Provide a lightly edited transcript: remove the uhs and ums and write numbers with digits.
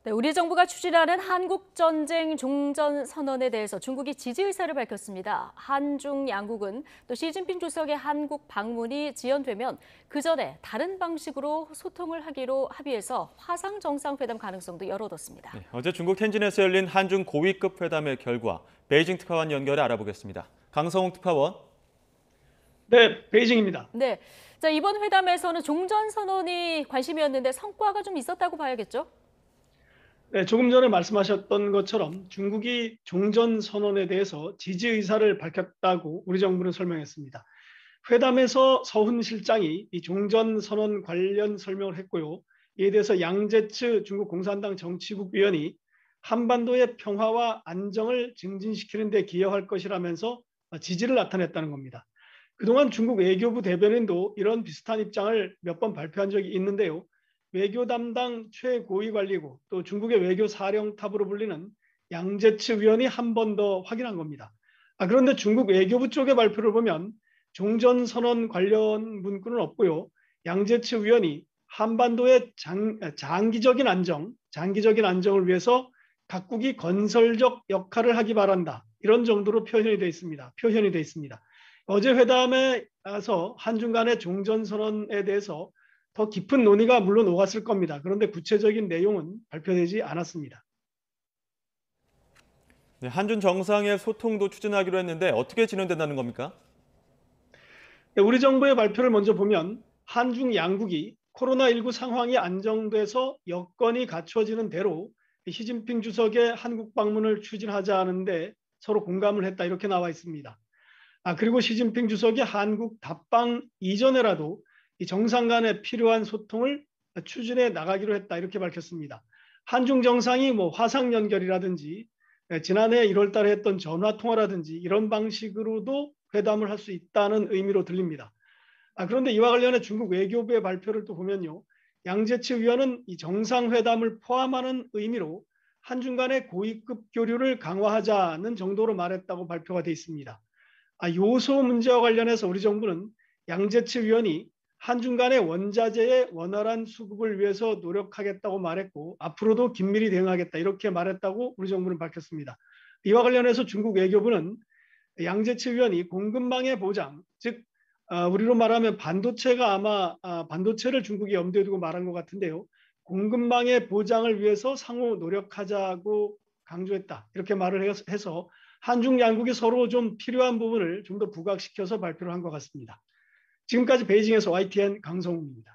네, 우리 정부가 추진하는 한국전쟁 종전 선언에 대해서 중국이 지지 의사를 밝혔습니다. 한중 양국은 또 시진핑 주석의 한국 방문이 지연되면 그 전에 다른 방식으로 소통을 하기로 합의해서 화상 정상회담 가능성도 열어뒀습니다. 네, 어제 중국 텐진에서 열린 한중 고위급 회담의 결과 베이징 특파원 연결해 알아보겠습니다. 강성웅 특파원. 네, 베이징입니다. 네, 자, 이번 회담에서는 종전 선언이 관심이었는데 성과가 좀 있었다고 봐야겠죠? 네, 조금 전에 말씀하셨던 것처럼 중국이 종전 선언에 대해서 지지 의사를 밝혔다고 우리 정부는 설명했습니다. 회담에서 서훈 실장이 이 종전 선언 관련 설명을 했고요. 이에 대해서 양제츠 중국 공산당 정치국 위원이 한반도의 평화와 안정을 증진시키는 데 기여할 것이라면서 지지를 나타냈다는 겁니다. 그동안 중국 외교부 대변인도 이런 비슷한 입장을 몇 번 발표한 적이 있는데요. 외교 담당 최고위 관리고 또 중국의 외교 사령탑으로 불리는 양제츠 위원이 한 번 더 확인한 겁니다. 그런데 중국 외교부 쪽의 발표를 보면 종전선언 관련 문구는 없고요. 양제츠 위원이 한반도의 장기적인 안정을 위해서 각국이 건설적 역할을 하기 바란다. 이런 정도로 표현이 되어 있습니다. 어제 회담에서 한중 간의 종전선언에 대해서 더 깊은 논의가 물론 오갔을 겁니다. 그런데 구체적인 내용은 발표되지 않았습니다. 네, 한중 정상의 소통도 추진하기로 했는데 어떻게 진행된다는 겁니까? 네, 우리 정부의 발표를 먼저 보면 한중 양국이 코로나19 상황이 안정돼서 여건이 갖춰지는 대로 시진핑 주석의 한국 방문을 추진하자는데 서로 공감을 했다 이렇게 나와 있습니다. 그리고 시진핑 주석이 한국 답방 이전에라도 이 정상 간에 필요한 소통을 추진해 나가기로 했다 이렇게 밝혔습니다. 한중 정상이 화상 연결이라든지 지난해 1월 달에 했던 전화 통화라든지 이런 방식으로도 회담을 할 수 있다는 의미로 들립니다. 그런데 이와 관련해 중국 외교부의 발표를 또 보면요. 양제츠 위원은 이 정상회담을 포함하는 의미로 한중 간의 고위급 교류를 강화하자는 정도로 말했다고 발표가 돼 있습니다. 요소 문제와 관련해서 우리 정부는 양제츠 위원이 한중 간의 원자재의 원활한 수급을 위해서 노력하겠다고 말했고 앞으로도 긴밀히 대응하겠다 이렇게 말했다고 우리 정부는 밝혔습니다. 이와 관련해서 중국 외교부는 양제츠 위원이 공급망의 보장, 즉 우리로 말하면 반도체가 아마 반도체를 중국이 염두에 두고 말한 것 같은데요. 공급망의 보장을 위해서 상호 노력하자고 강조했다. 이렇게 말을 해서 한중 양국이 서로 좀 필요한 부분을 좀 더 부각시켜서 발표를 한 것 같습니다. 지금까지 베이징에서 YTN 강성웅입니다.